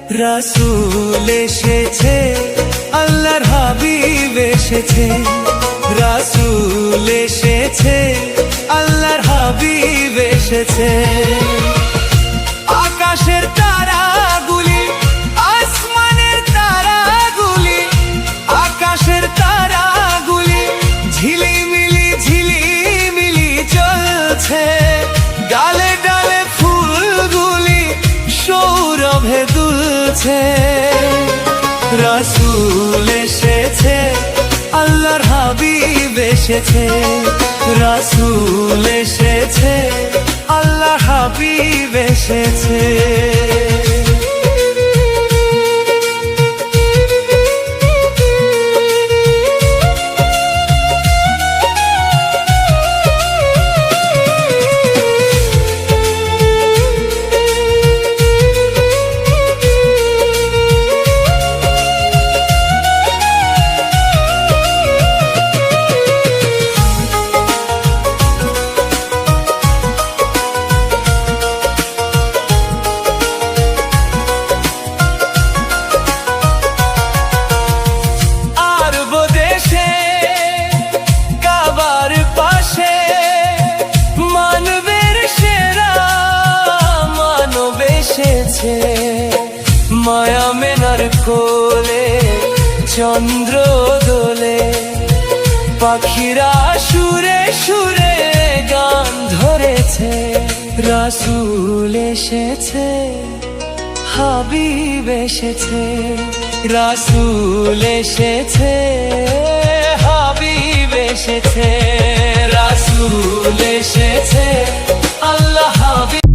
রাসূল এসেছে, আল্লাহর হাবিব এসেছে। রাসূল এসেছে, আল্লাহর হাবিব এসেছে। আকাশের তারাগুলি, আসমানের তারাগুলি, আকাশের তারাগুলি ঝিলিমিলি ঝিলিমিলি জ্বলছে। ডালে ডালে ফুলগুলি সৌরভে দুলছে। রাসূল এসেছে, আল্লাহর হাবিব এসেছে। রাসূল এসেছে, আল্লাহর হাবিব এসেছে। মায়া মেনার কোলে চন্দ্র দোলে, পাখিরা সুরে সুরে গান ধরেছে। রাসূল এসেছে, হাবিব এসেছে। রাসূল এসেছে, হাবিব এসেছে। রাসূল এসেছে, আল্লাহ হাবিব।